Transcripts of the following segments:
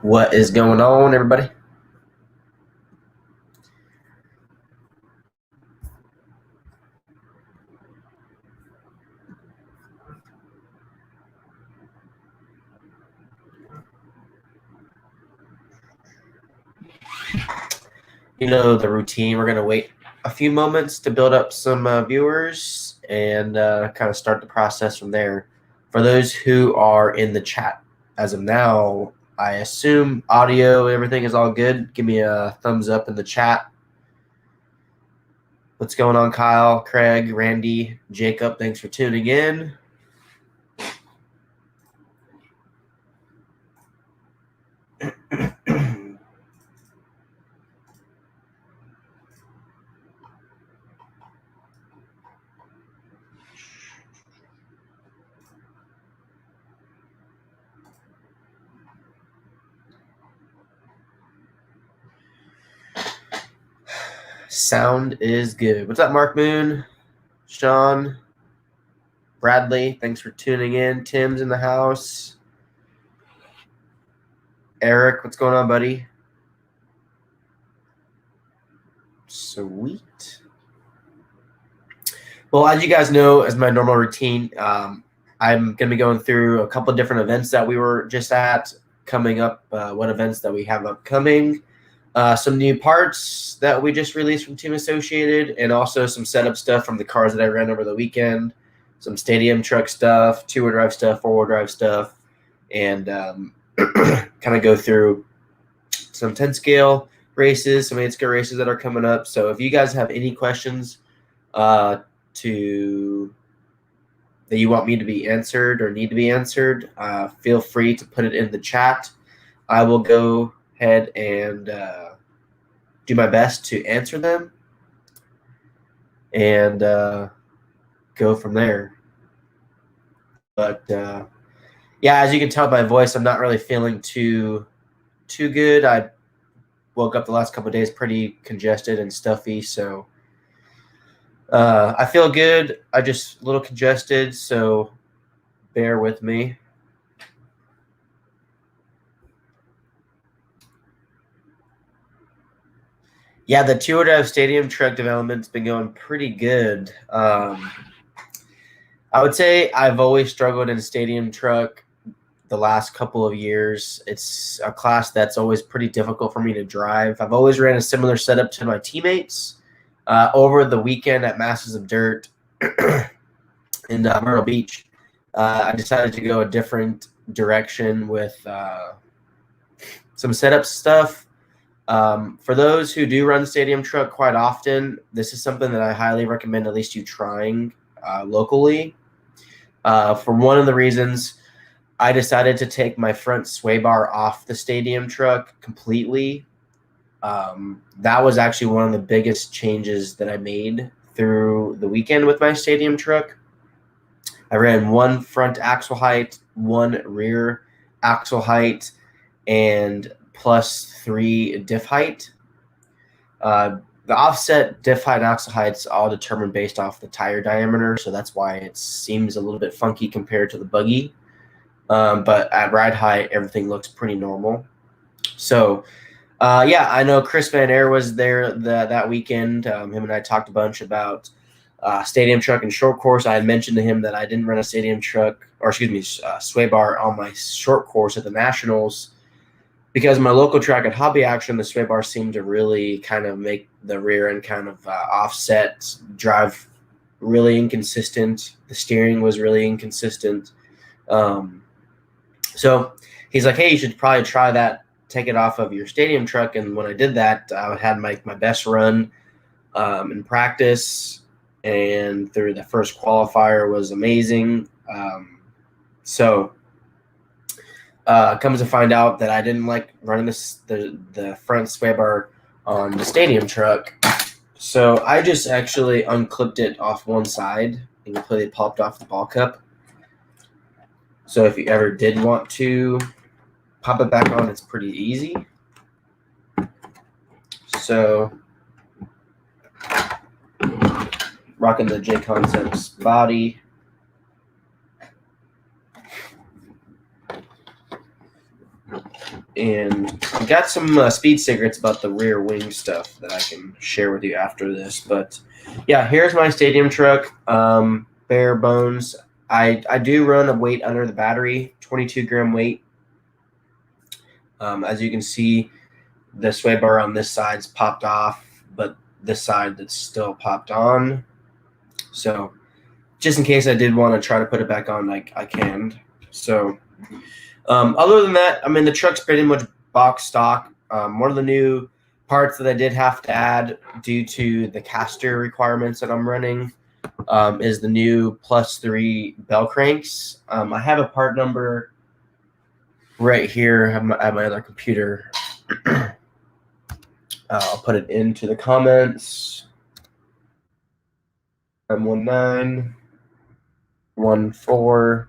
What is going on, everybody? You know the routine. We're going to wait a few moments to build up some viewers and kind of start the process from there. For those who are in the chat as of now, I assume audio, everything is all good. Give me a thumbs up in the chat. What's going on, Kyle, Craig, Randy, Jacob? Thanks for tuning in. Sound is good. What's up, Mark Moon, Sean, Bradley? Thanks for tuning in. Tim's in the house. Eric, what's going on, buddy? Sweet. Well, as you guys know, as my normal routine, I'm going to be going through a couple of different events that we were just at, coming up, what events that we have upcoming, some new parts that we just released from Team Associated, and also some setup stuff from the cars that I ran over the weekend, some stadium truck stuff, two-wheel drive stuff, four-wheel drive stuff, and kind of go through some 10-scale races, some 8-scale races that are coming up. So if you guys have any questions that you want me to be answered or need to be answered, feel free to put it in the chat. I will go ahead and do my best to answer them and go from there. But yeah, as you can tell by my voice, I'm not really feeling too good. I woke up the last couple of days pretty congested and stuffy, so I feel good. I just a little congested, so bear with me. Yeah, the two-wheel drive stadium truck development's been going pretty good. I would say I've always struggled in stadium truck the last couple of years. It's a class that's always pretty difficult for me to drive. I've always ran a similar setup to my teammates. Over the weekend at Masters of Dirt in Myrtle Beach, I decided to go a different direction with some setup stuff. For those who do run stadium truck quite often, this is something that I highly recommend at least you trying locally. For one of the reasons, I decided to take my front sway bar off the stadium truck completely. That was actually one of the biggest changes that I made through the weekend with my stadium truck. I ran one front axle height, one rear axle height, and +3 diff height. The offset diff height and axle heights all determined based off the tire diameter, so that's why it seems a little bit funky compared to the buggy. But at ride height, everything looks pretty normal. So, yeah, I know Chris Van Air was there that weekend. Him and I talked a bunch about stadium truck and short course. I had mentioned to him that I didn't run a stadium truck, or excuse me, sway bar on my short course at the Nationals because my local track at Hobby Action, the sway bar seemed to really kind of make the rear end kind of offset, drive really inconsistent. The steering was really inconsistent. So he's like, hey, you should probably try that, take it off of your stadium truck. And when I did that, I had my best run in practice, and through the first qualifier was amazing. So comes to find out that I didn't like running the front sway bar on the stadium truck. So I just actually unclipped it off one side and completely popped off the ball cup. So if you ever did want to pop it back on, it's pretty easy. So rocking the J Concepts body. And I got some speed secrets about the rear wing stuff that I can share with you after this. But yeah, here's my stadium truck. Bare bones. I do run a weight under the battery, 22 gram weight. As you can see, the sway bar on this side's popped off, but this side that's still popped on. So just in case I did want to try to put it back on, like I can. So other than that, I mean, the truck's pretty much box stock. One of the new parts that I did have to add due to the caster requirements that I'm running is the new +3 bell cranks. I have a part number right here at my other computer. I'll put it into the comments. 91914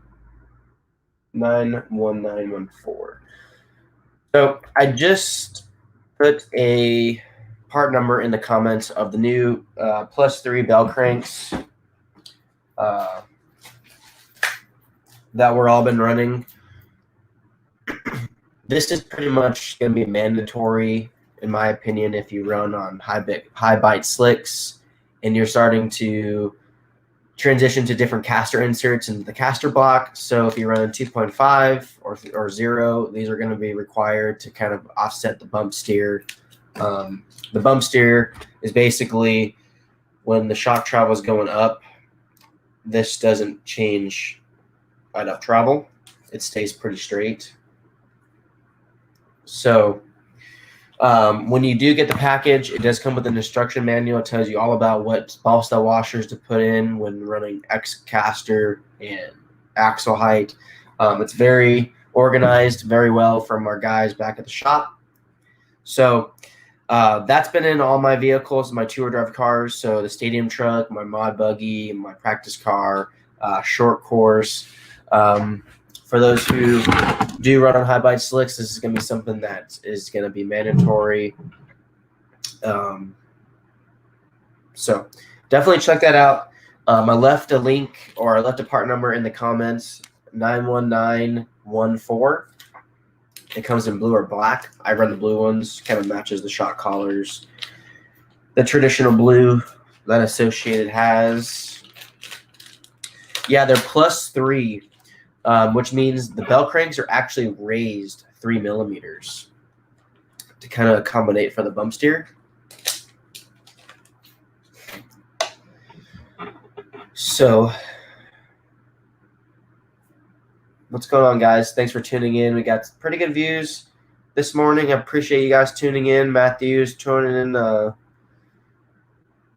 So I just put a part number in the comments of the new +3 bell cranks that we're all been running. This is pretty much going to be mandatory, in my opinion, if you run on high bite slicks and you're starting to transition to different caster inserts in the caster block. So if you run 2.5 or 0, these are going to be required to kind of offset the bump steer. The bump steer is basically when the shock travel is going up, this doesn't change enough travel. It stays pretty straight. So when you do get the package, it does come with an instruction manual. It tells you all about what ball style washers to put in when running X caster and axle height. It's very organized, very well from our guys back at the shop. So that's been in all my vehicles, my two-wheel drive cars. So the stadium truck, my mod buggy, my practice car, short course. For those who do run on high bite slicks, this is going to be something that is going to be mandatory. So definitely check that out. I left a link, or I left a part number in the comments, 91914. It comes in blue or black. I run the blue ones, kind of matches the shock collars. The traditional blue that Associated has. Yeah, they're +3. Which means the bell cranks are actually raised 3 millimeters to kind of accommodate for the bump steer. So what's going on, guys? Thanks for tuning in. We got pretty good views this morning. I appreciate you guys tuning in. Matthews tuning in.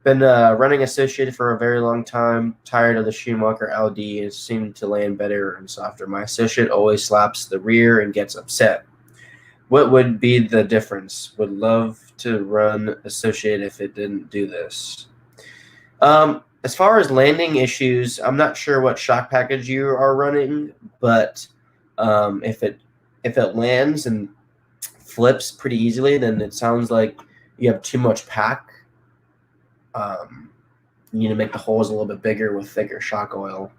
Been running Associated for a very long time. Tired of the Schumacher LD and seemed to land better and softer. My Associate always slaps the rear and gets upset. What would be the difference? Would love to run Associated if it didn't do this. As far as landing issues, I'm not sure what shock package you are running, but if it lands and flips pretty easily, then it sounds like you have too much pack. You need to make the holes a little bit bigger with thicker shock oil.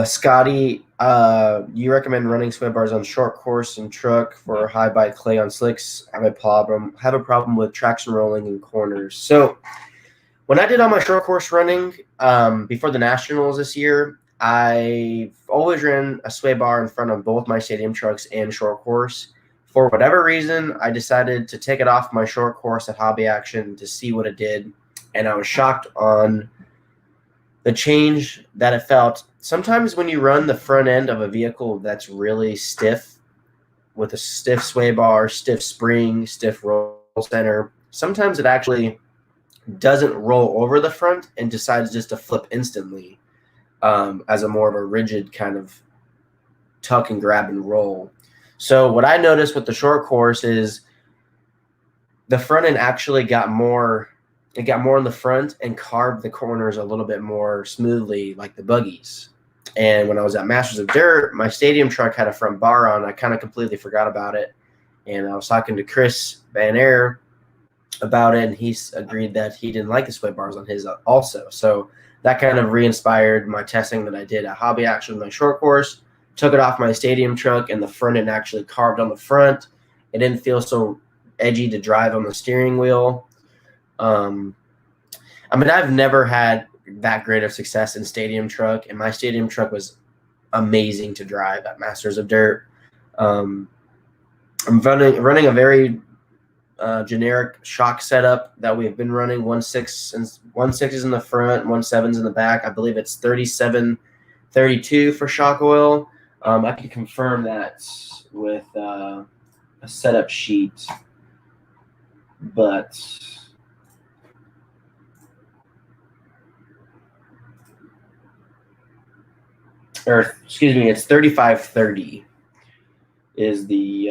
Scotty, you recommend running sway bars on short course and truck for high bite clay on slicks. Have a problem with traction rolling in corners. So when I did all my short course running before the nationals this year, I've always ran a sway bar in front of both my stadium trucks and short course. For whatever reason, I decided to take it off my short course at Hobby Action to see what it did, and I was shocked on the change that it felt. Sometimes when you run the front end of a vehicle that's really stiff, with a stiff sway bar, stiff spring, stiff roll center, sometimes it actually doesn't roll over the front and decides just to flip instantly as a more of a rigid kind of tuck and grab and roll. So what I noticed with the short course is the front end actually got more. It got more in the front and carved the corners a little bit more smoothly, like the buggies. And when I was at Masters of Dirt, my stadium truck had a front bar on. I kind of completely forgot about it. And I was talking to Chris Van Air about it, and he agreed that he didn't like the split bars on his also. So that kind of re-inspired my testing that I did at Hobby Action with my short course. Took it off my stadium truck, and the front end actually carved on the front. It didn't feel so edgy to drive on the steering wheel. I mean, I've never had that great of success in stadium truck, and my stadium truck was amazing to drive at Masters of Dirt. I'm running a very generic shock setup that we've been running. 1.6 is in the front, 1.7 is in the back. I believe it's 3732 for shock oil. I can confirm that with a setup sheet, but it's 3530 is the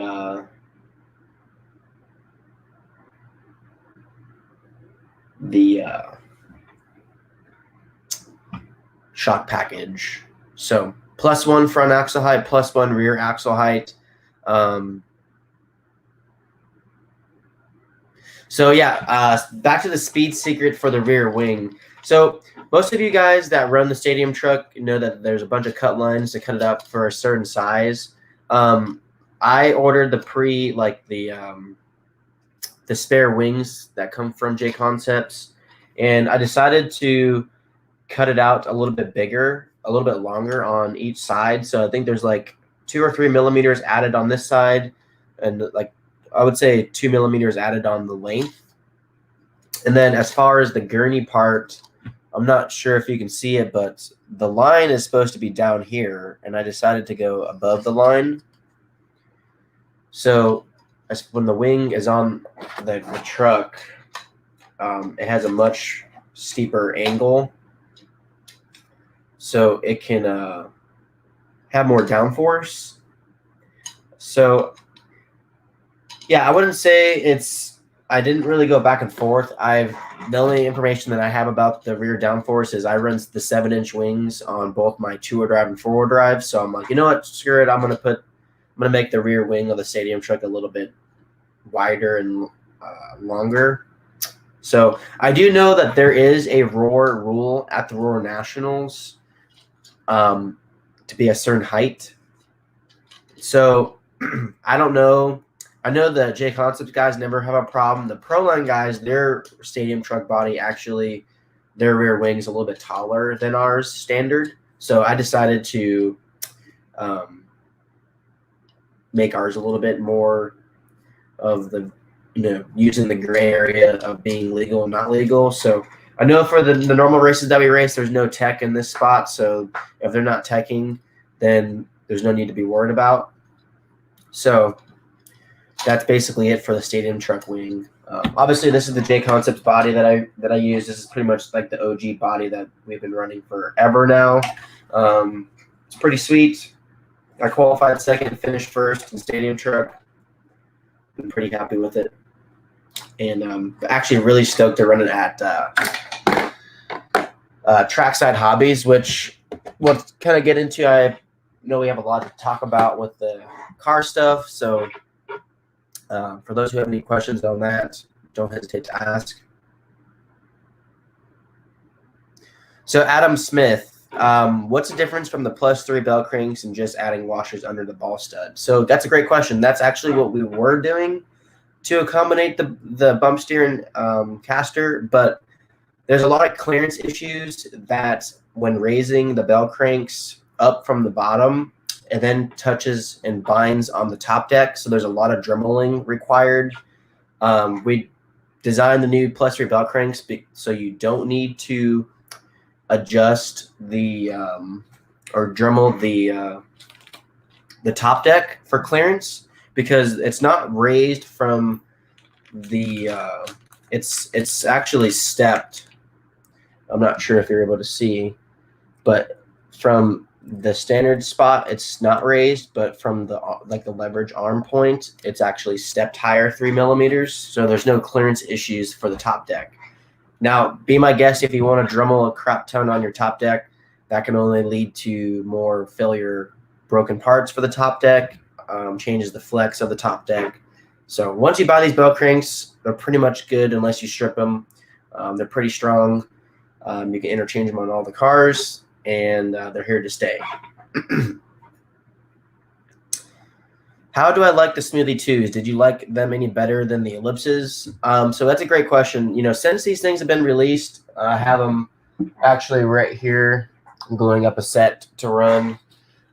shock package. So +1 front axle height, +1 rear axle height. So yeah, back to the speed secret for the rear wing. So most of you guys that run the stadium truck know that there's a bunch of cut lines to cut it up for a certain size. I ordered the spare wings that come from J Concepts, and I decided to cut it out a little bit bigger, a little bit longer on each side. So I think there's like 2 or 3 millimeters added on this side, and like I would say 2 millimeters added on the length. And then as far as the gurney part, I'm not sure if you can see it, but the line is supposed to be down here, and I decided to go above the line. So when the wing is on the truck, it has a much steeper angle, so it can have more downforce. So yeah, I wouldn't say I didn't really go back and forth. The only information that I have about the rear downforce is I run the 7-inch wings on both my 2-wheel drive and 4-wheel drive. So I'm like, you know what, screw it. I'm gonna make the rear wing of the stadium truck a little bit wider and longer. So I do know that there is a roar rule at the Roar Nationals to be a certain height. So I don't know. I know the J Concepts guys never have a problem. The Proline guys, their stadium truck body, actually, their rear wing's a little bit taller than ours standard. So I decided to make ours a little bit more of the, using the gray area of being legal and not legal. So I know for the normal races that we race, there's no tech in this spot. So if they're not teching, then there's no need to be worried about. So that's basically it for the stadium truck wing. Obviously, this is the J Concepts body that I use. This is pretty much like the OG body that we've been running forever now. It's pretty sweet. I qualified second, finished first in stadium truck. I'm pretty happy with it, and actually really stoked to run it at Trackside Hobbies, which we'll kind of get into. I know we have a lot to talk about with the car stuff, so for those who have any questions on that, don't hesitate to ask. So Adam Smith, what's the difference from the +3 bell cranks and just adding washers under the ball stud? So that's a great question. That's actually what we were doing to accommodate the bump steer and caster, but there's a lot of clearance issues that when raising the bell cranks up from the bottom, it then touches and binds on the top deck. So there's a lot of dremeling required. We designed the new +3 bell cranks so you don't need to adjust the or dremel the top deck for clearance, because it's not raised from the It's actually stepped. I'm not sure if you're able to see, but from the standard spot, it's not raised, but from the leverage arm point, it's actually stepped higher 3 millimeters. So there's no clearance issues for the top deck. Now, be my guest if you want to Dremel a crap ton on your top deck. That can only lead to more failure, broken parts for the top deck, changes the flex of the top deck. So once you buy these bell cranks, they're pretty much good unless you strip them. They're pretty strong. You can interchange them on all the cars, and they're here to stay. How do I like the Smoothie 2s? Did you like them any better than the Ellipses? So that's a great question. You know, since these things have been released, I have them actually right here. I'm gluing up a set to run.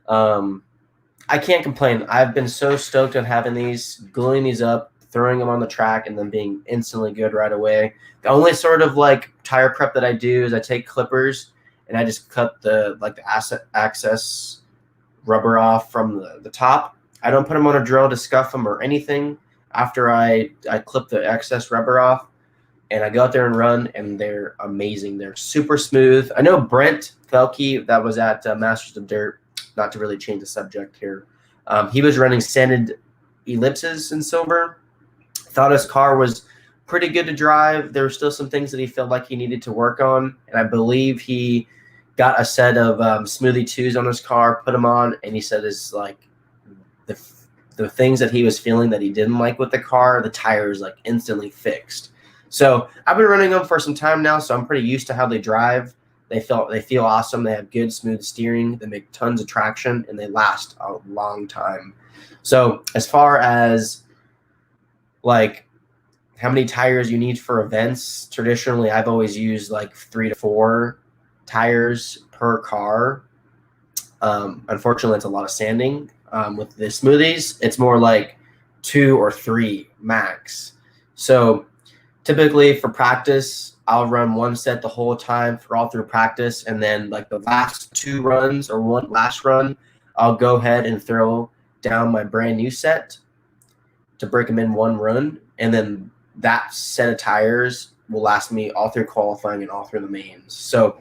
I can't complain. I've been so stoked on having these, gluing these up, throwing them on the track, and then being instantly good right away. The only sort of like tire prep that I do is I take clippers and I just cut the access rubber off from the top. I don't put them on a drill to scuff them or anything. After I clip the excess rubber off, and I go out there and run, and they're amazing. They're super smooth. I know Brent Felke, that was at Masters of Dirt, not to really change the subject here. He was running sanded Ellipses in silver. Thought his car was pretty good to drive. There were still some things that he felt like he needed to work on, and I believe he got a set of Smoothie 2s on his car, put them on, and he said it's like the things that he was feeling that he didn't like with the car, the tires like instantly fixed. So I've been running them for some time now, so I'm pretty used to how they drive. They feel awesome. They have good, smooth steering. They make tons of traction, and they last a long time. So as far as like how many tires you need for events, traditionally I've always used like 3 to 4 tires per car. Unfortunately, it's a lot of sanding. With the Smoothies, it's more like 2 or 3 max. So typically for practice, I'll run one set the whole time for all through practice, and then like the last 2 runs or one last run, I'll go ahead and throw down my brand new set to break them in one run, and then that set of tires will last me all through qualifying and all through the mains. So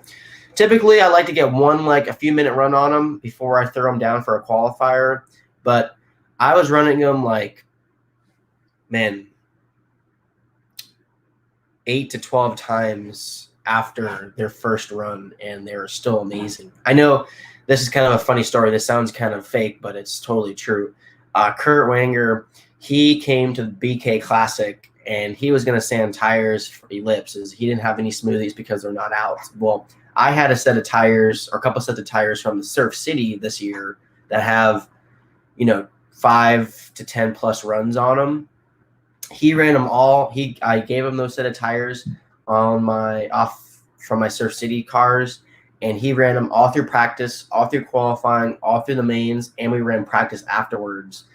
typically, I like to get one like a few minute run on them before I throw them down for a qualifier. But I was running them like, man, 8 to 12 times after their first run, and they're still amazing. I know this is kind of a funny story. This sounds kind of fake, but it's totally true. Kurt Wanger, he came to the BK Classic, and he was going to sand tires for Ellipses. He didn't have any Smoothies because they're not out. Well, I had a set of tires or a couple sets of tires from the Surf City this year that have, 5 to 10 plus runs on them. He ran them all. I gave him those set of tires from my Surf City cars, and he ran them all through practice, all through qualifying, all through the mains, and we ran practice afterwards.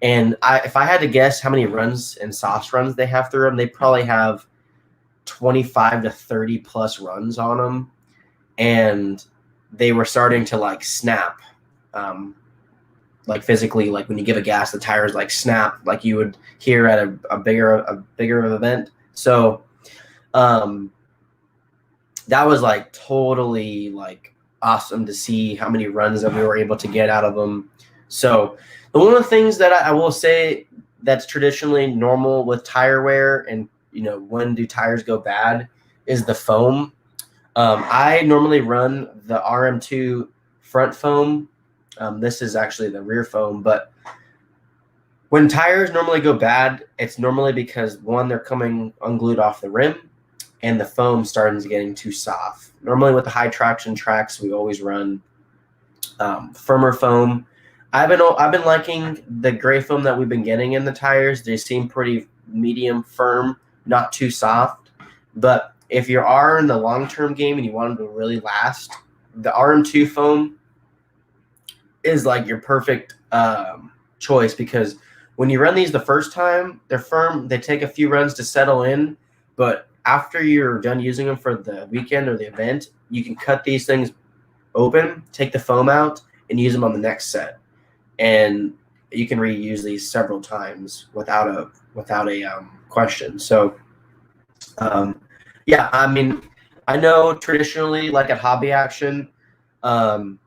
And if I had to guess how many runs and soft runs they have through them, they probably have 25 to 30 plus runs on them. And they were starting to like snap, like physically, like when you give a gas, the tires like snap, like you would hear at a bigger event. So that was like totally like awesome to see how many runs that we were able to get out of them. So one of the things that I will say that's traditionally normal with tire wear, and when do tires go bad, is the foam. I normally run the RM2 front foam. This is actually the rear foam, but when tires normally go bad, it's normally because, one, they're coming unglued off the rim, and the foam starting to getting too soft. Normally with the high traction tracks, we always run firmer foam. I've been liking the gray foam that we've been getting in the tires. They seem pretty medium firm, not too soft. But if you are in the long-term game and you want them to really last, the RM2 foam is like your perfect choice, because when you run these the first time, they're firm. They take a few runs to settle in, but after you're done using them for the weekend or the event, you can cut these things open, take the foam out, and use them on the next set. And you can reuse these several times without a question. So Yeah, I mean, I know traditionally, like at Hobby Action, um,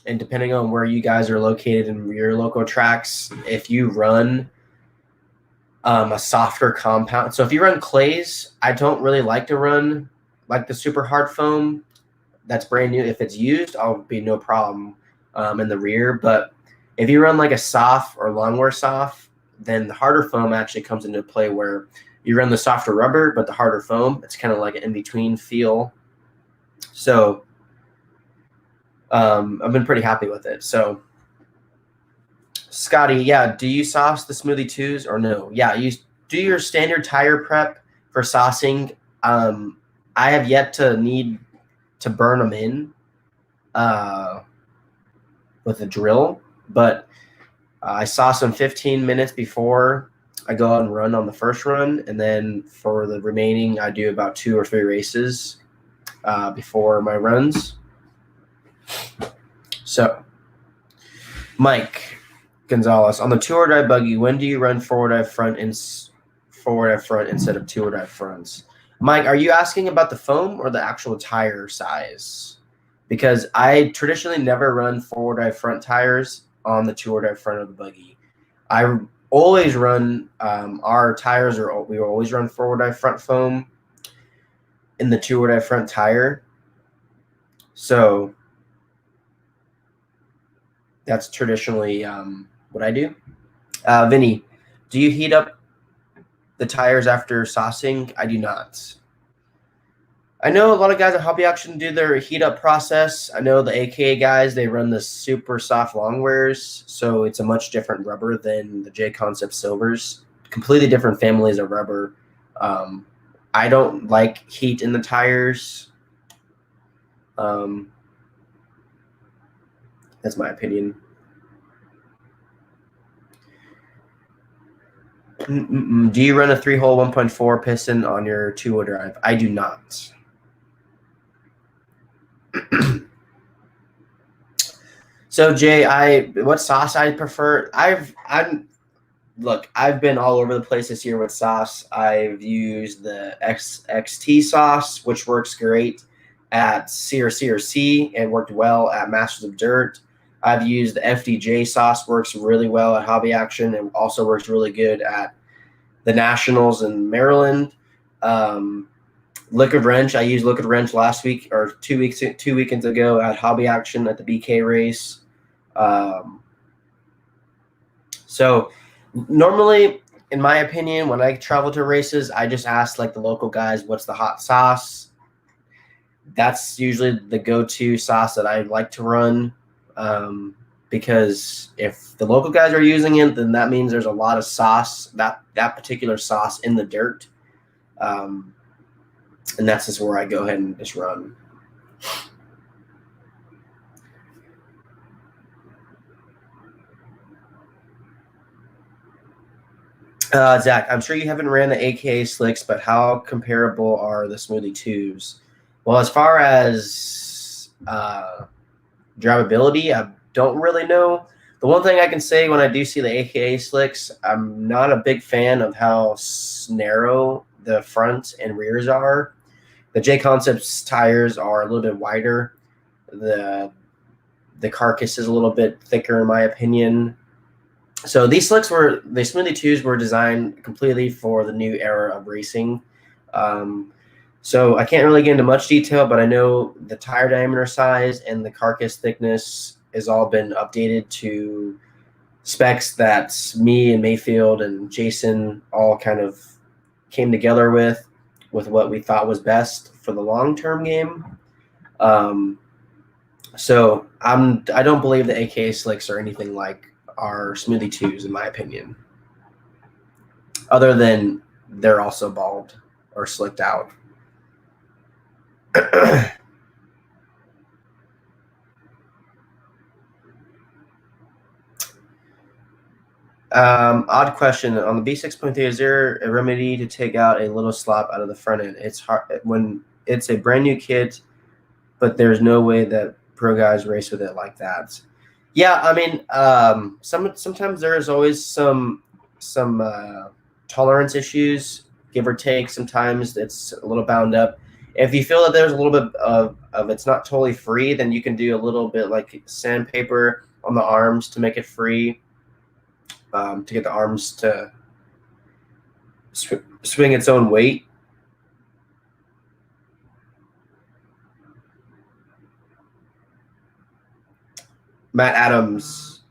and depending on where you guys are located in your local tracks, if you run a softer compound, so if you run clays, I don't really like to run like the super hard foam that's brand new. If it's used, I'll be no problem in the rear. But if you run like a soft or longwear soft, then the harder foam actually comes into play where you run the softer rubber, but the harder foam. It's kind of like an in-between feel. So I've been pretty happy with it. So Scotty, yeah, do you sauce the Smoothie 2s or no? Yeah, you do your standard tire prep for saucing. I have yet to need to burn them in with a drill, but I sauce them 15 minutes before I go out and run on the first run, and then for the remaining, I do about 2 or 3 races before my runs. So, Mike Gonzalez, on the two-wheel drive buggy, when do you run forward drive front instead of two-wheel drive fronts? Mike, are you asking about the foam or the actual tire size? Because I traditionally never run forward drive front tires on the two-wheel drive front of the buggy. I always run our tires, or we always run forward drive front foam in the two-wheel drive front tire. So that's traditionally what I do. Vinny, do you heat up the tires after saucing? I do not. I know a lot of guys at Hobby Action do their heat up process. I know the AKA guys, they run the super soft longwears, so it's a much different rubber than the J Concept Silvers. Completely different families of rubber. I don't like heat in the tires. That's my opinion. Do you run a 3-hole 1.4 piston on your two-wheel drive? I do not. So Jay, what sauce I prefer? I've been all over the place this year with sauce. I've used the XT sauce, which works great at CRC and worked well at Masters of Dirt. I've used the FDJ sauce, works really well at Hobby Action, and also works really good at the Nationals in Maryland. Liquid Wrench, I used Liquid Wrench last week or 2 weekends ago at Hobby Action at the BK race. So normally, in my opinion, when I travel to races, I just ask like the local guys, what's the hot sauce? That's usually the go-to sauce that I like to run, because if the local guys are using it, then that means there's a lot of sauce, that particular sauce in the dirt. And that's just where I go ahead and just run. Zach, I'm sure you haven't ran the AKA slicks, but how comparable are the Smoothie 2s? Well, as far as drivability, I don't really know. The one thing I can say when I do see the AKA slicks, I'm not a big fan of how narrow the front and rears are. The J Concepts tires are a little bit wider. The carcass is a little bit thicker, in my opinion. So these slicks the Smoothie 2s were designed completely for the new era of racing. So I can't really get into much detail, but I know the tire diameter size and the carcass thickness has all been updated to specs that me and Mayfield and Jason all kind of came together with what we thought was best for the long-term game. So I don't believe the AKA slicks are anything like our Smoothie 2s, in my opinion, other than they're also bald or slicked out. Odd question. On the B6.3, is there a remedy to take out a little slop out of the front end? It's hard when it's a brand new kit, but there's no way that pro guys race with it like that. Yeah, I mean, sometimes there is always some tolerance issues give or take. Sometimes it's a little bound up. If you feel that there's a little bit of it's not totally free, then you can do a little bit like sandpaper on the arms to make it free, to get the arms to swing its own weight. Matt Adams.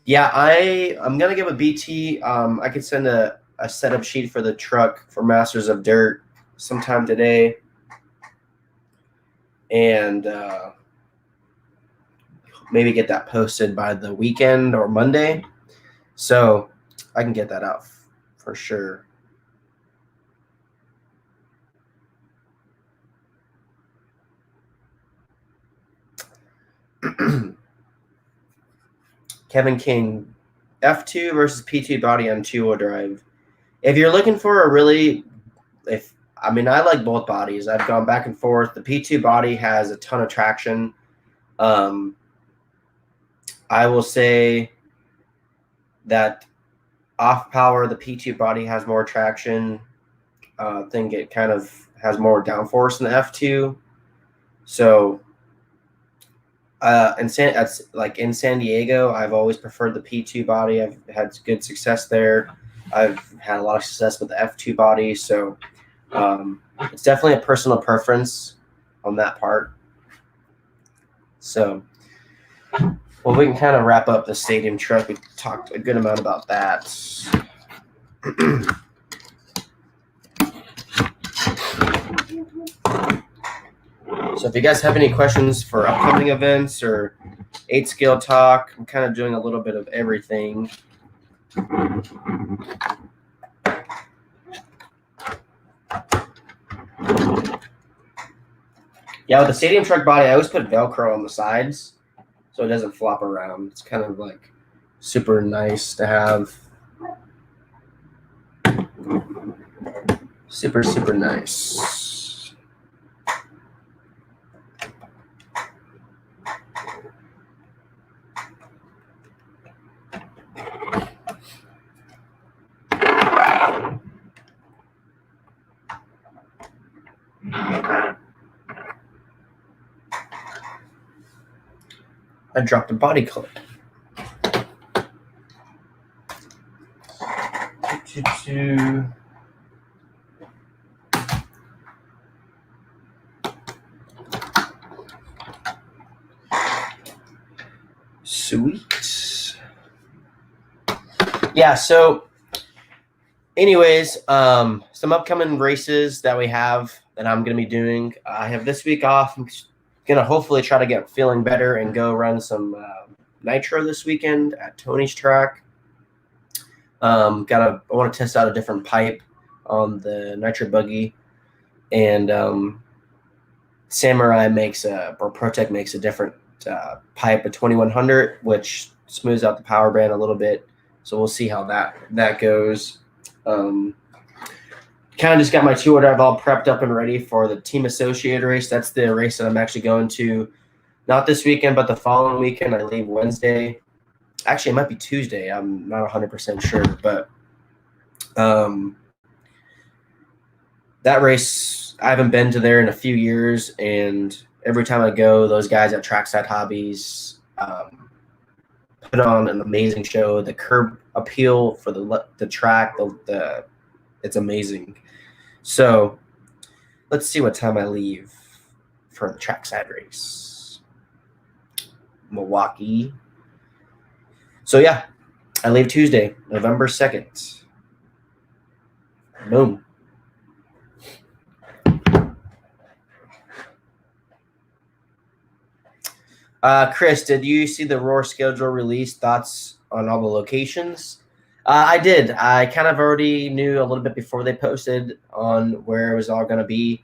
Yeah, I'm going to give a BT. I could send a setup sheet for the truck for Masters of Dirt sometime today. And maybe get that posted by the weekend or Monday. So I can get that out for sure. Kevin King, F2 versus P2 body on two-wheel drive. If you're looking for a really, I like both bodies. I've gone back and forth. The P2 body has a ton of traction. I will say that off power, the P2 body has more traction. I think it kind of has more downforce than the F2. So in San Diego, I've always preferred the P2 body. I've had good success there. I've had a lot of success with the F2 body. So it's definitely a personal preference on that part. So, well, we can kind of wrap up the stadium truck. We talked a good amount about that. So if you guys have any questions for upcoming events or 8-scale talk, I'm kind of doing a little bit of everything. Yeah, with the stadium truck body, I always put Velcro on the sides so it doesn't flop around. It's kind of like super nice to have. Super, super nice. I dropped a body clip. Sweet. Yeah, so anyways, some upcoming races that we have that I'm going to be doing. I have this week off. I'm going to hopefully try to get feeling better and go run some nitro this weekend at Tony's track. I want to test out a different pipe on the nitro buggy, and Samurai Protec makes a different pipe, a 2100, which smooths out the power band a little bit. So we'll see how that goes. Kind of just got my two-wheel drive all prepped up and ready for the Team Associated race. That's the race that I'm actually going to, not this weekend, but the following weekend. I leave Wednesday. Actually, it might be Tuesday. I'm not 100% sure, but that race, I haven't been to there in a few years, and every time I go, those guys at Trackside Hobbies put on an amazing show. The curb appeal for the track, it's amazing. So let's see what time I leave for the Trackside race. Milwaukee. So yeah, I leave Tuesday, November 2nd. Boom. Chris, did you see the Roar schedule release? Thoughts on all the locations? I did. I kind of already knew a little bit before they posted on where it was all going to be.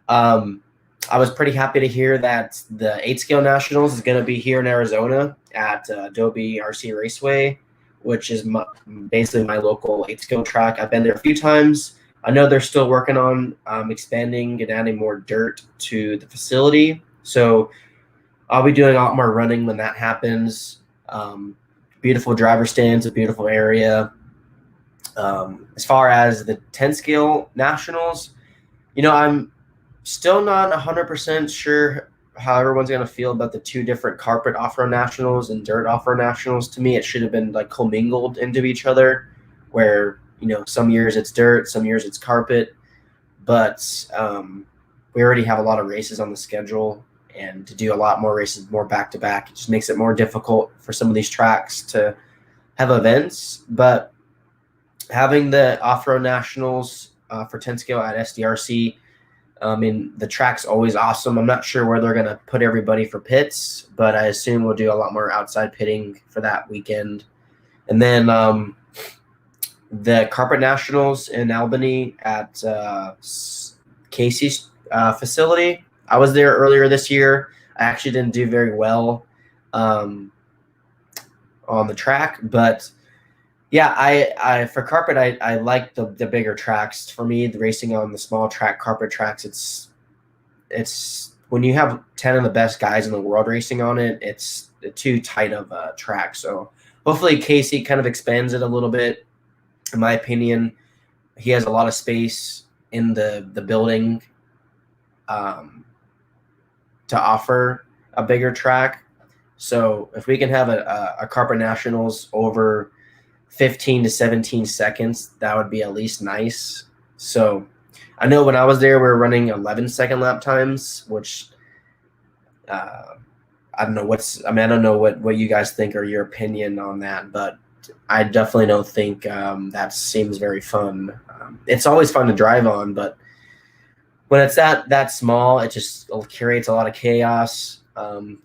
I was pretty happy to hear that the 8-scale Nationals is going to be here in Arizona at Adobe RC Raceway, which is basically my local 8-scale track. I've been there a few times. I know they're still working on expanding and adding more dirt to the facility. So I'll be doing a lot more running when that happens. Beautiful driver stands, a beautiful area. As far as the 10 scale nationals, I'm still not 100% sure how everyone's going to feel about the two different carpet off-road nationals and dirt off-road nationals. To me, it should have been like commingled into each other, where some years it's dirt, some years it's carpet. But we already have a lot of races on the schedule, and to do a lot more races, more back-to-back, it just makes it more difficult for some of these tracks to have events. But having the off-road nationals for 10 scale at SDRC, the track's always awesome. I'm not sure where they're going to put everybody for pits, but I assume we'll do a lot more outside pitting for that weekend. And then the carpet nationals in Albany at Casey's facility. I was there earlier this year. I actually didn't do very well on the track, but yeah, I for carpet, I like the bigger tracks. For me, the racing on the small track carpet tracks, it's when you have 10 of the best guys in the world racing on it, it's too tight of a track. So hopefully Casey kind of expands it a little bit. In my opinion, he has a lot of space in the building to offer a bigger track. So if we can have a carpet nationals over 15 to 17 seconds, that would be at least nice. So I know when I was there, we were running 11-second lap times, which I don't know I don't know what you guys think or your opinion on that, but I definitely don't think that seems very fun. It's always fun to drive on, but when it's that small, it just creates a lot of chaos. I'm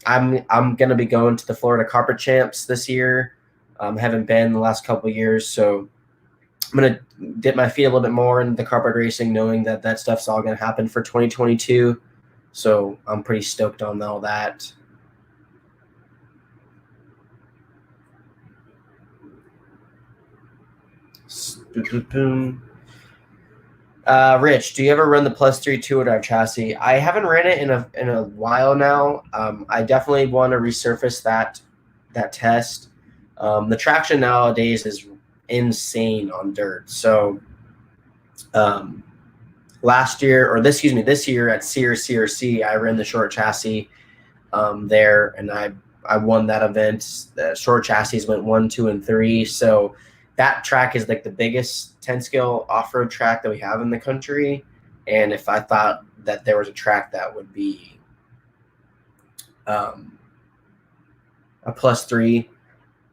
gonna be going to the Florida Carpet Champs this year. Haven't been the last couple of years, so I'm gonna dip my feet a little bit more into the carpet racing, knowing that stuff's all gonna happen for 2022. So I'm pretty stoked on all that. Rich, do you ever run the +3 two-wheel drive chassis? I haven't ran it in a while now. I definitely want to resurface that test. The traction nowadays is insane on dirt. So this year at Sears CRC, I ran the short chassis there, and I won that event. The short chassis went 1, 2, and 3. So that track is like the biggest 10 scale off-road track that we have in the country. And if I thought that there was a track that would be a +3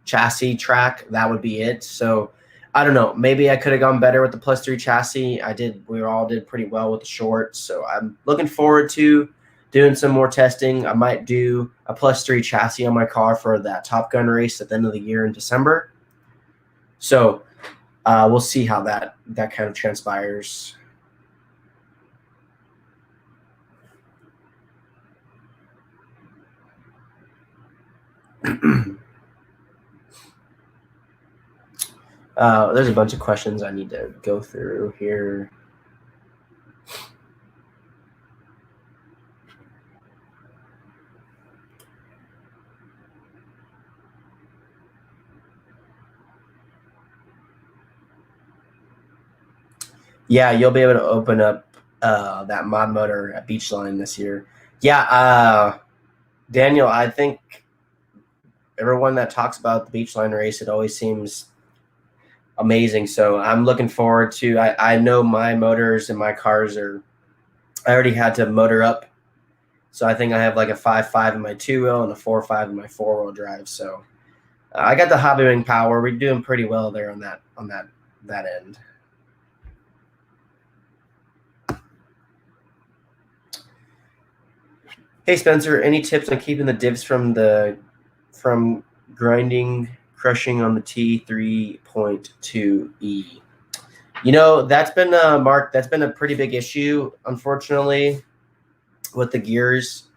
chassis track, that would be it. So I don't know, maybe I could have gone better with the +3 chassis. We all did pretty well with the short. So I'm looking forward to doing some more testing. I might do a +3 chassis on my car for that Top Gun race at the end of the year in December. So we'll see how that kind of transpires. There's a bunch of questions I need to go through here. Yeah, you'll be able to open up that mod motor at Beachline this year. Yeah, Daniel, I think everyone that talks about the Beachline race, it always seems amazing. So I'm looking forward to. I know my motors and my cars I already had to motor up, so I think I have like a 5.5 in my 2-wheel and a 4.5 in my 4-wheel drive. So I got the Hobbywing power. We're doing pretty well there on that end. Hey Spencer, any tips on keeping the divs from crushing on the T3.2E? That's been Mark. That's been a pretty big issue, unfortunately, with the gears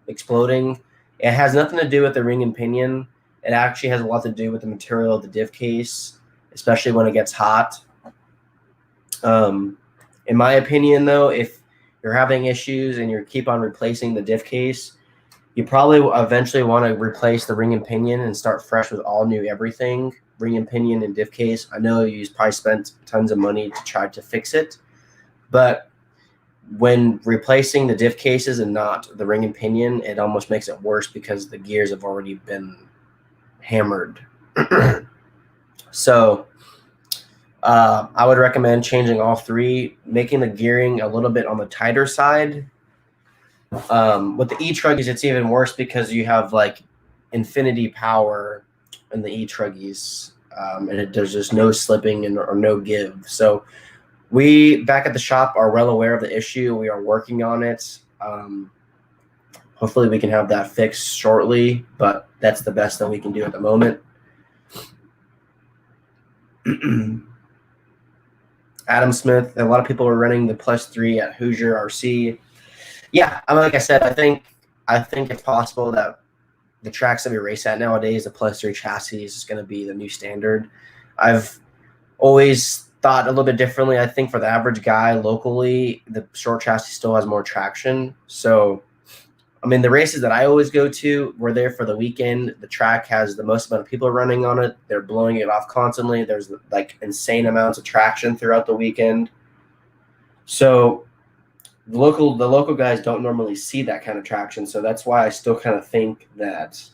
exploding. It has nothing to do with the ring and pinion. It actually has a lot to do with the material of the diff case, especially when it gets hot. In my opinion, though, if you're having issues and you keep on replacing the diff case, you probably eventually want to replace the ring and pinion and start fresh with all new everything. ring and pinion and diff case. I know you probably spent tons of money to try to fix it, but when replacing the diff cases and not the ring and pinion, it almost makes it worse because the gears have already been hammered. So I would recommend changing all three, making the gearing a little bit on the tighter side. With the e-truggies, it's even worse because you have like infinity power in the e-truggies, and there's just no slipping or no give. So we back at the shop are well aware of the issue. We are working on it. Hopefully we can have that fixed shortly, but that's the best that we can do at the moment. Adam Smith, a lot of people are running the +3 at Hoosier RC. Yeah, like I said, I think it's possible that the tracks that we race at nowadays, the +3 chassis is going to be the new standard. I've always thought a little bit differently. I think for the average guy locally, the short chassis still has more traction. So, I mean, the races that I always go to, we're there for the weekend. The track has the most amount of people running on it. They're blowing it off constantly. There's like insane amounts of traction throughout the weekend. So the local guys don't normally see that kind of traction. So that's why I still kind of think that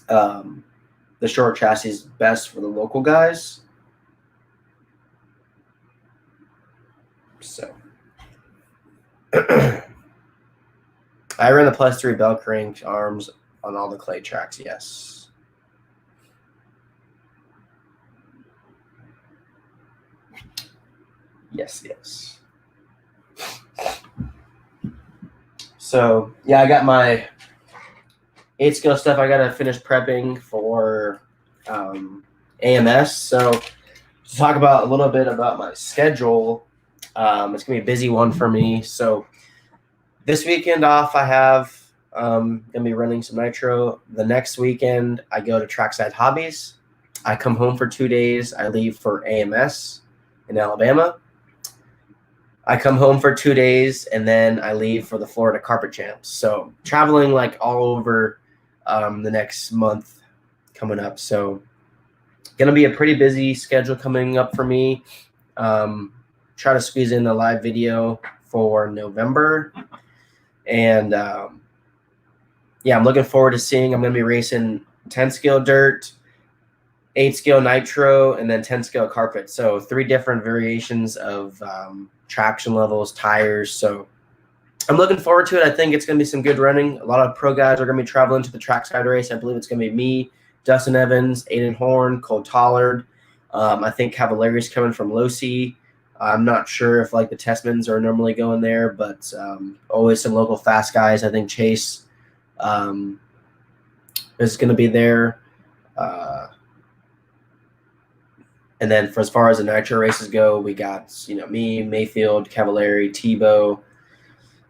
the short chassis is best for the local guys. So I ran the +3 bell crank arms on all the clay tracks, yes. Yes. So, yeah, I got my 8-scale stuff. I got to finish prepping for AMS. So, to talk about a little bit about my schedule, it's going to be a busy one for me. So, this weekend off, I have going to be running some nitro. The next weekend, I go to Trackside Hobbies. I come home for 2 days. I leave for AMS in Alabama. I come home for 2 days, and then I leave for the Florida Carpet Champs. So traveling like all over the next month coming up. So going to be a pretty busy schedule coming up for me. Try to squeeze in a live video for November. And, yeah, I'm looking forward to seeing. I'm going to be racing 10-scale dirt, 8-scale nitro, and then 10-scale carpet. So 3 different variations of traction levels, tires. So I'm looking forward to it. I think it's going to be some good running. A lot of pro guys are going to be traveling to the trackside race. I believe it's going to be me, Dustin Evans, Aiden Horn, Cole Tollard. I think Cavallari's coming from Losi. I'm not sure if like the Testmans are normally going there, but always some local fast guys. I think Chase is going to be there. And then for as far as the nitro races go, we got, me, Mayfield, Cavallari, Tebow,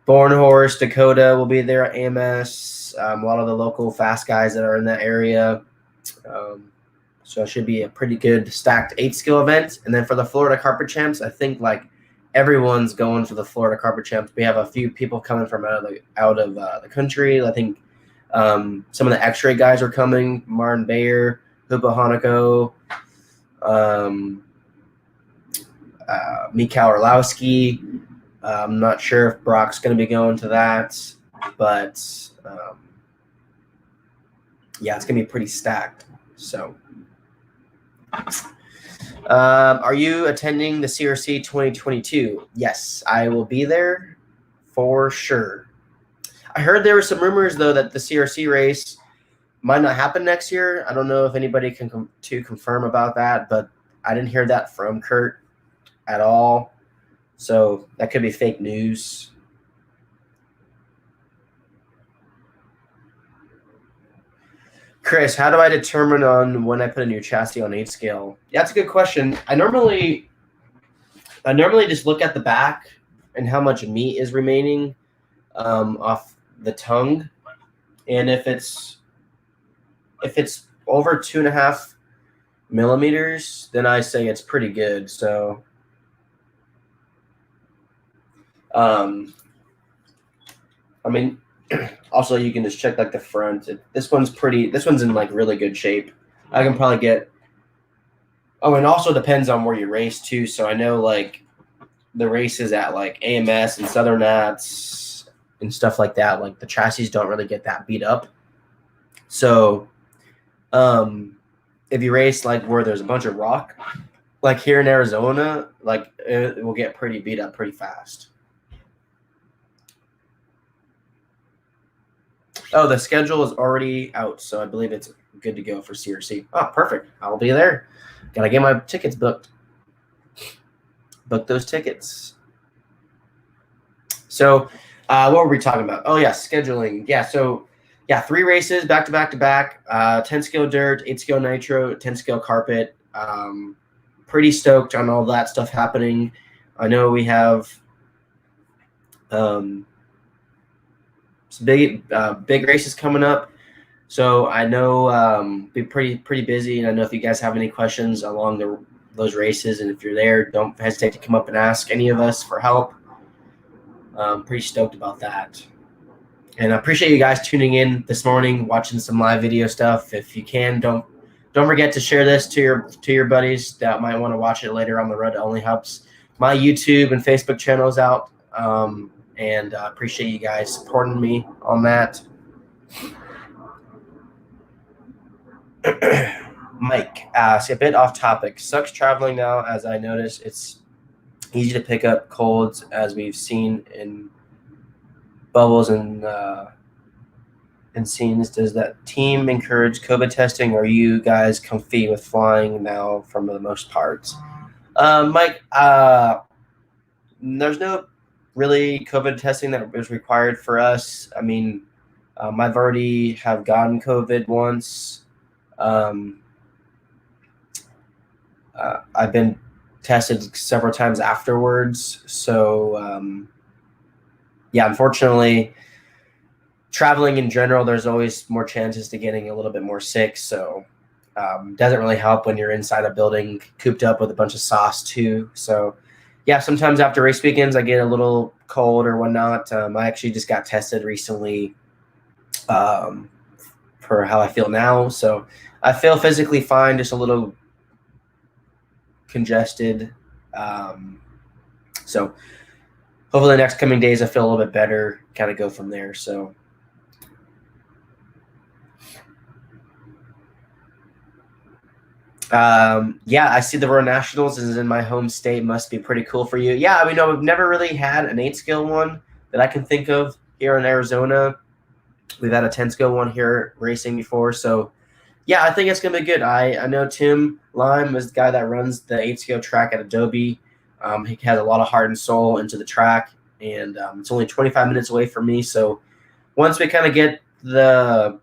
Bornhorst, Dakota will be there at AMS. A lot of the local fast guys that are in that area. So it should be a pretty good stacked 8-scale event. And then for the Florida Carpet Champs, I think like everyone's going for the Florida Carpet Champs. We have a few people coming from out of the country. I think some of the X-ray guys are coming. Martin Bayer, Hoopa Hanako, Mikhail Orlowski. I'm not sure if Brock's going to be going to that, but yeah, it's going to be pretty stacked. So, are you attending the CRC 2022? Yes, I will be there for sure. I heard there were some rumors though that the CRC race might not happen next year. I don't know if anybody can confirm about that, but I didn't hear that from Kurt at all. So that could be fake news. Chris, how do I determine on when I put a new chassis on 8-scale? Yeah, that's a good question. I normally just look at the back and how much meat is remaining off the tongue, and if it's over 2.5 millimeters, then I say it's pretty good. So, I mean, also you can just check like the front. This one's in like really good shape. I can probably get Oh, and also depends on where you race too. So I know like the races at like AMS and Southern Nats and stuff like that, like the chassis don't really get that beat up. So if you race like where there's a bunch of rock, like here in Arizona, like it will get pretty beat up pretty fast. Oh, the schedule is already out, so I believe it's good to go for CRC. Oh, perfect. I'll be there. Gotta get my tickets booked. Book those tickets. So, what were we talking about? Oh, yeah, scheduling. Yeah, so, yeah, 3 races back to back to back. 10 scale dirt, 8 scale nitro, 10 scale carpet. Pretty stoked on all that stuff happening. I know we have some big races coming up. So I know be pretty busy, and I know if you guys have any questions along those races, and if you're there, don't hesitate to come up and ask any of us for help. I'm pretty stoked about that, and I appreciate you guys tuning in this morning, watching some live video stuff. If you can, don't forget to share this to your buddies that might want to watch it later on the road to Only Hups. My YouTube and Facebook channel is out, and I appreciate you guys supporting me on that. Mike asks, a bit off topic. Sucks traveling now, as I notice it's easy to pick up colds, as we've seen in bubbles and scenes. Does that team encourage COVID testing, or are you guys comfy with flying now for the most part? Mike, there's no really COVID testing that is required for us. I mean, I've already have gotten COVID once. I've been tested several times afterwards. So, yeah, unfortunately, traveling in general, there's always more chances to getting a little bit more sick. So, doesn't really help when you're inside a building cooped up with a bunch of sauce too. So, yeah, sometimes after race weekends, I get a little cold or whatnot. I actually just got tested recently for how I feel now. So I feel physically fine, just a little congested. So hopefully the next coming days I feel a little bit better, kind of go from there. So yeah, I see the World Nationals is in my home state. Must be pretty cool for you. Yeah, I mean, we've never really had an 8 scale one that I can think of here in Arizona. We've had a 10 scale one here racing before. So yeah, I think it's gonna be good. I know Tim Lime is the guy that runs the 8 scale track at Adobe. He has a lot of heart and soul into the track, and it's only 25 minutes away from me. So once we kind of get the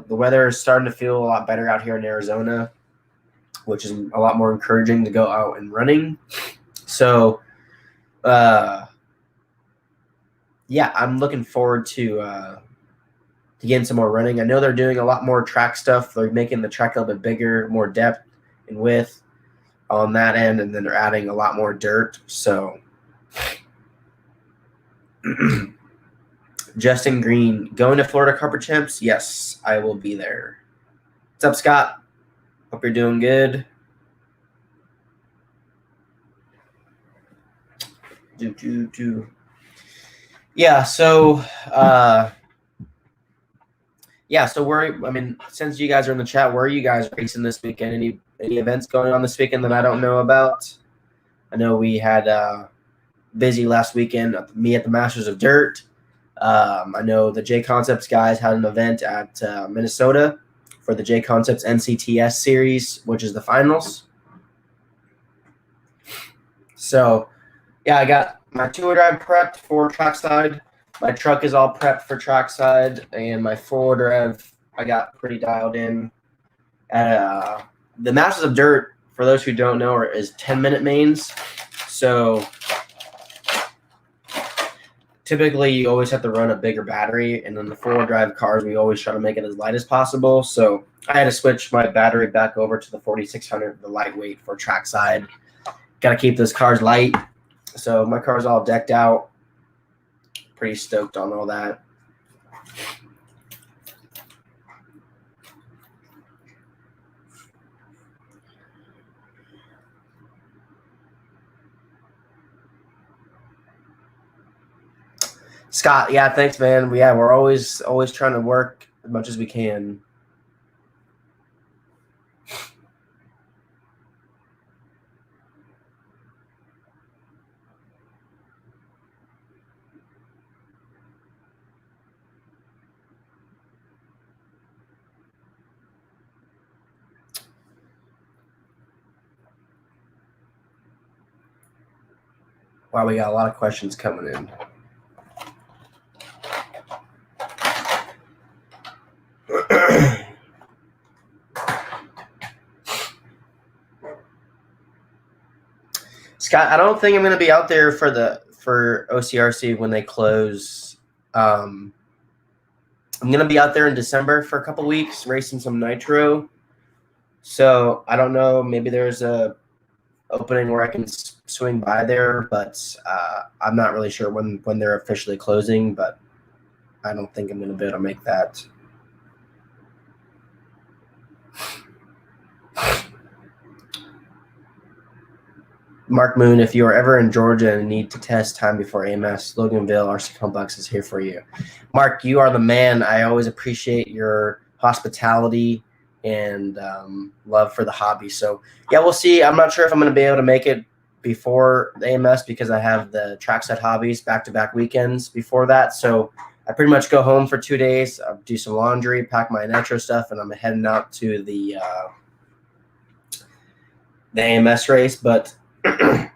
weather is starting to feel a lot better out here in Arizona, which is a lot more encouraging to go out and running. So, yeah, I'm looking forward to getting some more running. I know they're doing a lot more track stuff. They're making the track a little bit bigger, more depth and width on that end, and then they're adding a lot more dirt. So Justin Green, going to Florida Carpet Champs? Yes, I will be there. What's up, Scott? Hope you're doing good. Yeah, so I mean, since you guys are in the chat, where are you guys racing this weekend? Any events going on this weekend that I don't know about? I know we had busy last weekend, me at the Masters of Dirt. I know the J Concepts guys had an event at Minnesota for the J Concepts NCTS series, which is the finals. So, yeah, I got my two-wheel drive prepped for trackside. My truck is all prepped for trackside, and my four-wheel drive I got pretty dialed in. The Masters of Dirt, for those who don't know, is 10-minute mains. So typically you always have to run a bigger battery, and then the four-wheel drive cars, we always try to make it as light as possible. So I had to switch my battery back over to the 4600, the lightweight for trackside. Got to keep those cars light. So my car's all decked out. Pretty stoked on all that. Scott, yeah, thanks, man. Yeah, we're always trying to work as much as we can. Wow, we got a lot of questions coming in. Scott, I don't think I'm going to be out there for OCRC when they close. I'm going to be out there in December for a couple weeks racing some nitro. So I don't know. Maybe there's a opening where I can swing by there, but I'm not really sure when they're officially closing. But I don't think I'm going to be able to make that. Mark Moon, if you are ever in Georgia and need to test time before AMS, Loganville RC Complex is here for you. Mark, you are the man. I always appreciate your hospitality and love for the hobby. So, yeah, we'll see. I'm not sure if I'm going to be able to make it before the AMS because I have the Trackside Hobbies back-to-back weekends before that. So I pretty much go home for 2 days, I'll do some laundry, pack my nitro stuff, and I'm heading out to the AMS race. But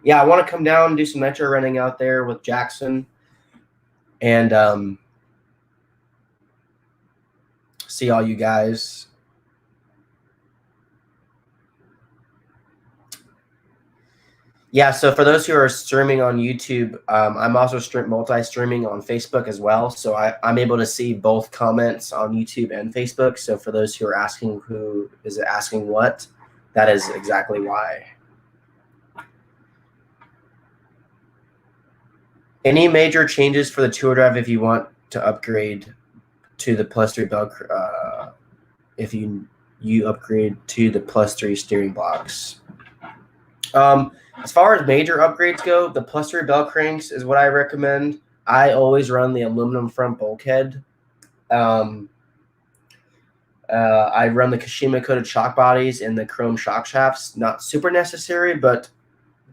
yeah, I want to come down and do some nitro running out there with Jackson and see all you guys. Yeah, so for those who are streaming on YouTube, I'm also multi-streaming on Facebook as well. So I'm able to see both comments on YouTube and Facebook. So for those who are asking who is asking what, that is exactly why. Any major changes for the tour drive if you want to upgrade to the +3 belt? If you upgrade to the +3 steering blocks. As far as major upgrades go, the +3 bell cranks is what I recommend. I always run the aluminum front bulkhead. I run the Kashima coated shock bodies and the chrome shock shafts. Not super necessary, but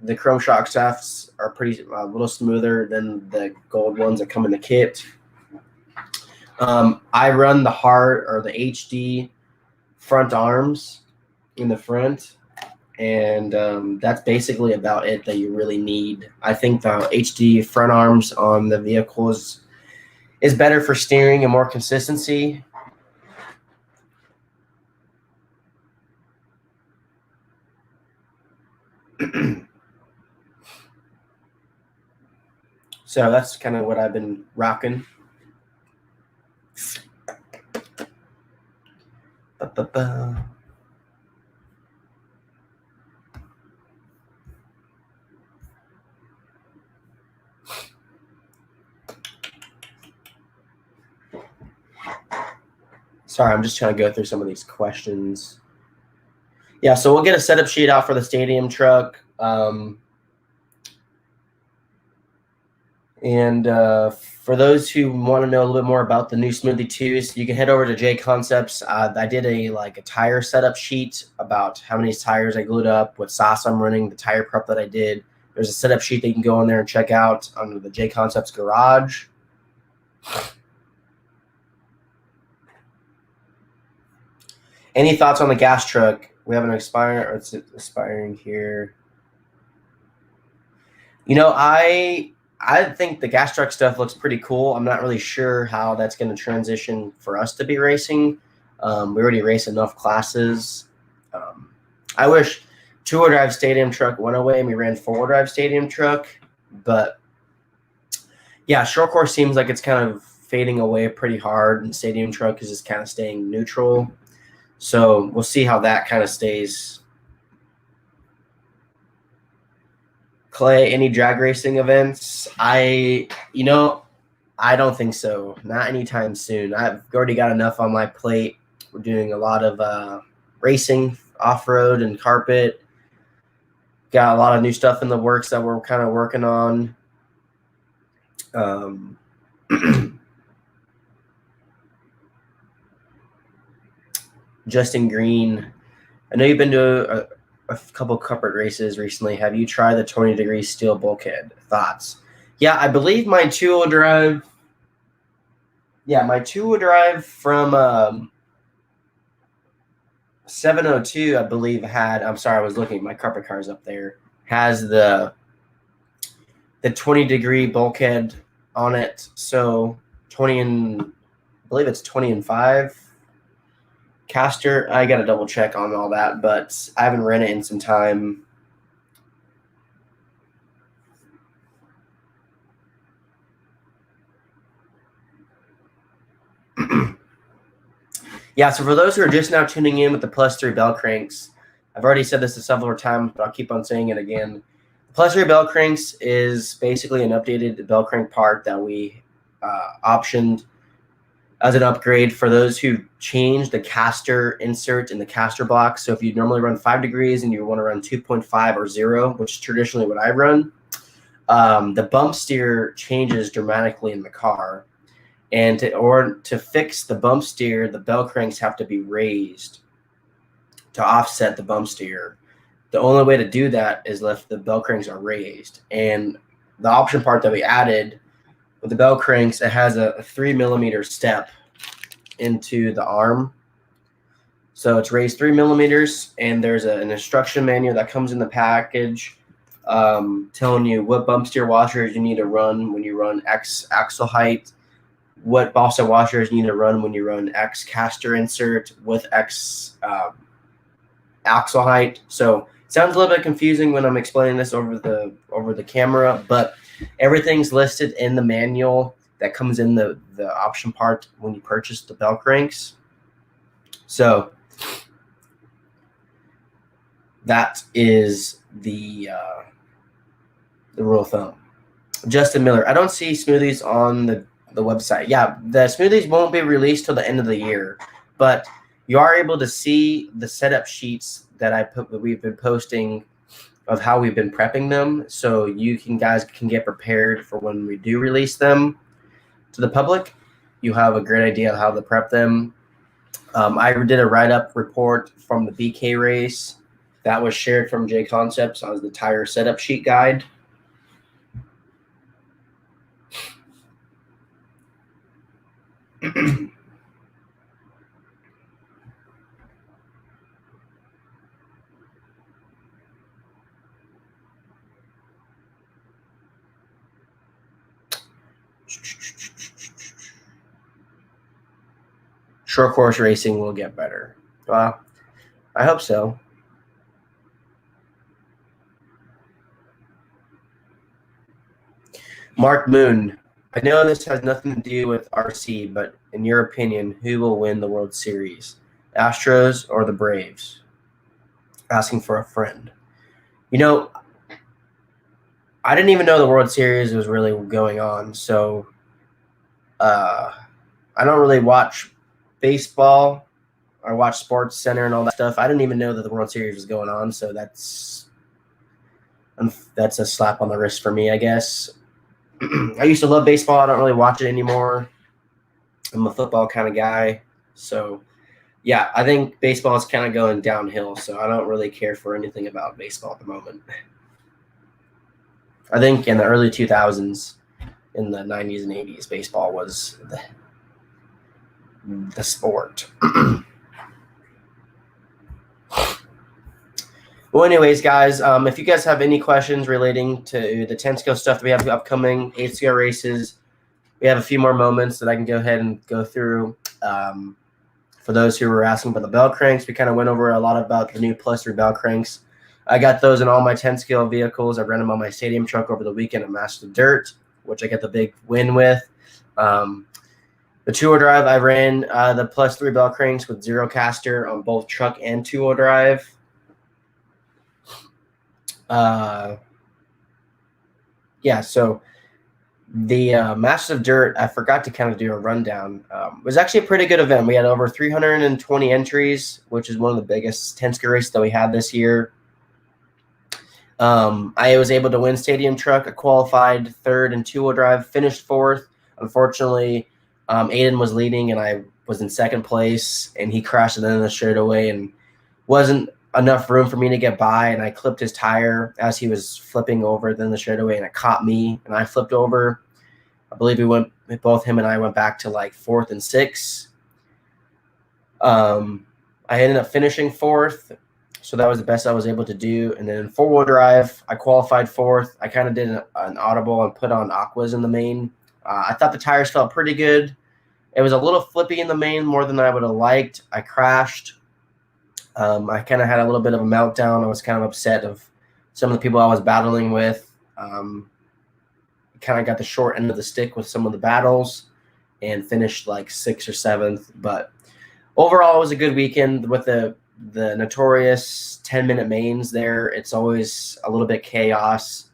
the chrome shock shafts are pretty a little smoother than the gold ones that come in the kit. I run the hard or the HD front arms in the front, and that's basically about it that you really need. I think the HD front arms on the vehicles is better for steering and more consistency. So that's kind of what I've been rocking. Ba-ba-ba. Sorry, I'm just trying to go through some of these questions. Yeah, so we'll get a setup sheet out for the stadium truck. And for those who want to know a little bit more about the new Smoothie 2s, you can head over to J Concepts. I did a tire setup sheet about how many tires I glued up, what sauce I'm running, the tire prep that I did. There's a setup sheet that you can go in there and check out under the J Concepts garage. Any thoughts on the gas truck? We have an it's expiring here. You know, I think the gas truck stuff looks pretty cool. I'm not really sure how that's going to transition for us to be racing. We already race enough classes. I wish two-wheel drive stadium truck went away and we ran four-wheel drive stadium truck. But, yeah, short course seems like it's kind of fading away pretty hard, and stadium truck is just kind of staying neutral. So we'll see how that kind of stays. Clay, any drag racing events? I don't think so. Not anytime soon. I've already got enough on my plate. We're doing a lot of racing, off-road, and carpet. Got a lot of new stuff in the works that we're kind of working on. Justin Green, I know you've been to a couple Cuppert races recently. Have you tried the 20-degree steel bulkhead? Thoughts? Yeah, I believe my two-wheel drive. Yeah, my two-wheel drive from 702, I believe, had. I'm sorry, I was looking. My Cuppert car's up there. Has the 20-degree bulkhead on it. So 20 and I believe it's 20 and 5 caster. I got to double check on all that, but I haven't ran it in some time. Yeah, so for those who are just now tuning in with the +3 bell cranks, I've already said this several times, but I'll keep on saying it again. The +3 bell cranks is basically an updated bell crank part that we optioned as an upgrade for those who change the caster insert in the caster block. So if you normally run 5 degrees and you want to run 2.5 or 0, which is traditionally what I run, the bump steer changes dramatically in the car. And to fix the bump steer, the bell cranks have to be raised to offset the bump steer. The only way to do that is if the bell cranks are raised. And the option part that we added with the bell cranks, it has a 3mm step into the arm. So it's raised 3mm, and there's an instruction manual that comes in the package telling you what bump steer washers you need to run when you run X axle height, what offset washers you need to run when you run X caster insert with X axle height. So it sounds a little bit confusing when I'm explaining this over the camera, but everything's listed in the manual that comes in the option part when you purchase the bell cranks. So that is the rule of thumb. Justin Miller, I don't see smoothies on the website. Yeah, the smoothies won't be released till the end of the year, but you are able to see the setup sheets that we've been posting of how we've been prepping them, so you guys can get prepared for when we do release them to the public. You have a great idea of how to prep them. I did a write-up report from the BK race that was shared from J Concepts as the tire setup sheet guide. Short course racing will get better. Well, I hope so. Mark Moon, I know this has nothing to do with RC, but in your opinion, who will win the World Series? Astros or the Braves? Asking for a friend. You know, I didn't even know the World Series was really going on, so I don't really watch baseball. I watch Sports Center and all that stuff. I didn't even know that the World Series was going on, so that's a slap on the wrist for me, I guess. I used to love baseball. I don't really watch it anymore. I'm a football kind of guy. So, yeah, I think baseball is kind of going downhill, so I don't really care for anything about baseball at the moment. I think in the early 2000s, in the 90s and 80s, baseball was the sport. Well, anyways, guys, if you guys have any questions relating to the 10-scale stuff that we have upcoming, 8-scale races, we have a few more moments that I can go ahead and go through. For those who were asking about the bell cranks, we kind of went over a lot about the new +3 bell cranks. I got those in all my 10-scale vehicles. I ran them on my stadium truck over the weekend at Masters of Dirt, which I got the big win with. The two-wheel drive, I ran the +3 bell cranks with 0 caster on both truck and two-wheel drive. Yeah, so the Masters of Dirt, I forgot to kind of do a rundown. It was actually a pretty good event. We had over 320 entries, which is one of the biggest 10-scale races that we had this year. I was able to win stadium truck. I qualified 3rd in two-wheel drive, finished 4th on Unfortunately, Aiden was leading and I was in second place, and he crashed in the straightaway and wasn't enough room for me to get by, and I clipped his tire as he was flipping over then the straightaway, and it caught me, and I flipped over. I believe both him and I went back to like 4th and 6th. I ended up finishing 4th, so that was the best I was able to do. And then in 4-wheel drive, I qualified 4th. I kind of did an audible and put on aquas in the main. I thought the tires felt pretty good. It was a little flippy in the main, more than I would have liked. I crashed. I kind of had a little bit of a meltdown. I was kind of upset of some of the people I was battling with. Kind of got the short end of the stick with some of the battles and finished like 6th or 7th. But overall, it was a good weekend with the notorious 10-minute mains there. It's always a little bit chaos.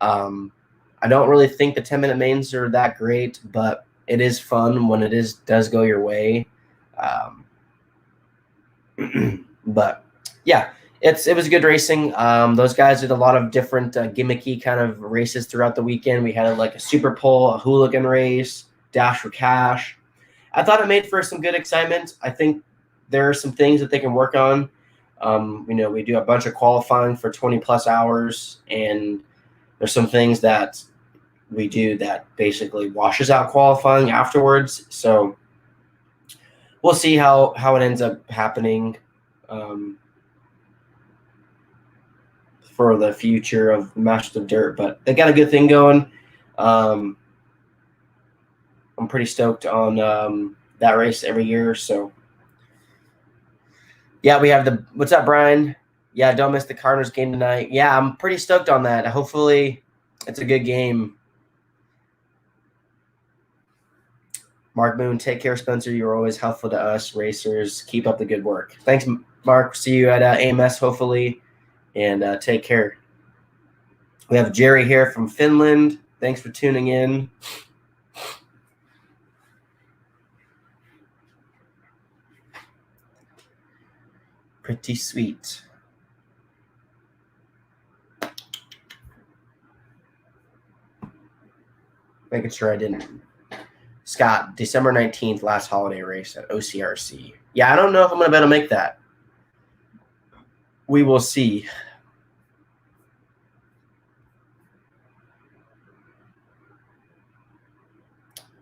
I don't really think the 10-minute mains are that great, but it is fun when it does go your way. But yeah, it was good racing. Those guys did a lot of different gimmicky kind of races throughout the weekend. We had like a super pole, a hooligan race, dash for cash. I thought it made for some good excitement. I think there are some things that they can work on. We do a bunch of qualifying for 20 plus hours, and there's some things that we do that basically washes out qualifying afterwards. So we'll see how it ends up happening for the future of Masters of Dirt. But they got a good thing going. I'm pretty stoked on that race every year. So yeah, we have what's up, Brian? Yeah, don't miss the Cardinals game tonight. Yeah, I'm pretty stoked on that. Hopefully it's a good game. Mark Moon, take care, Spencer. You're always helpful to us racers. Keep up the good work. Thanks, Mark. See you at AMS, hopefully, and take care. We have Jerry here from Finland. Thanks for tuning in. Pretty sweet. Making sure I didn't. Scott, December 19th, last holiday race at OCRC. Yeah, I don't know if I'm going to be able to make that. We will see.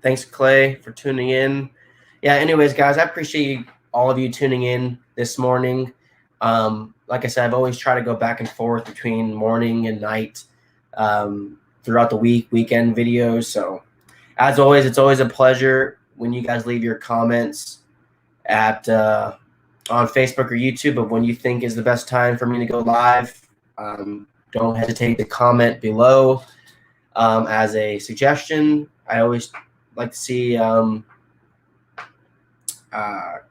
Thanks, Clay, for tuning in. Yeah, anyways, guys, I appreciate all of you tuning in this morning. Like I said, I've always tried to go back and forth between morning and night throughout the weekend videos. So as always, it's always a pleasure when you guys leave your comments at on Facebook or YouTube of when you think is the best time for me to go live. Don't hesitate to comment below as a suggestion. I always like to see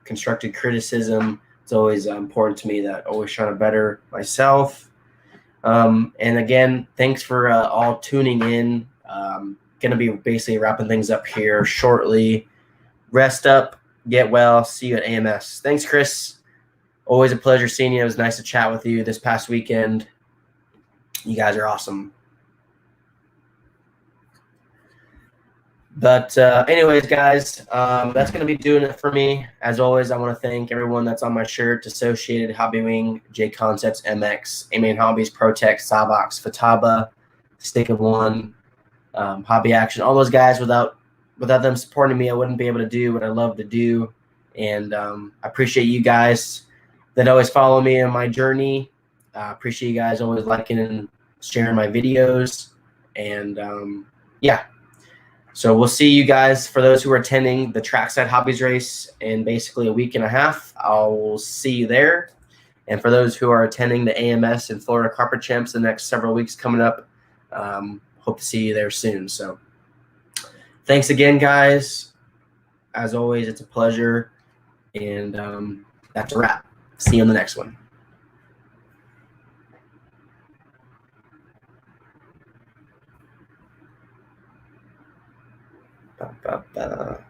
constructive criticism. It's always important to me that always trying to better myself. And again, thanks for all tuning in. Going to be basically wrapping things up here shortly. Rest up, get well. See you at AMS. Thanks, Chris. Always a pleasure seeing you. It was nice to chat with you this past weekend. You guys are awesome. But anyways, guys, that's going to be doing it for me. As always, I want to thank everyone that's on my shirt: Associated, Hobbywing, J Concepts, MX, A-Main Hobbies, Protect, Sawbox, Fataba, Stick of One, Hobby Action. All those guys, without them supporting me, I wouldn't be able to do what I love to do. And I appreciate you guys that always follow me in my journey. I appreciate you guys always liking and sharing my videos. And yeah. So we'll see you guys, for those who are attending the Trackside Hobbies race in basically a week and a half. I'll see you there. And for those who are attending the AMS and Florida Carpet Champs the next several weeks coming up, hope to see you there soon. So thanks again, guys. As always, it's a pleasure. And that's a wrap. See you on the next one. Ba, ba, ba.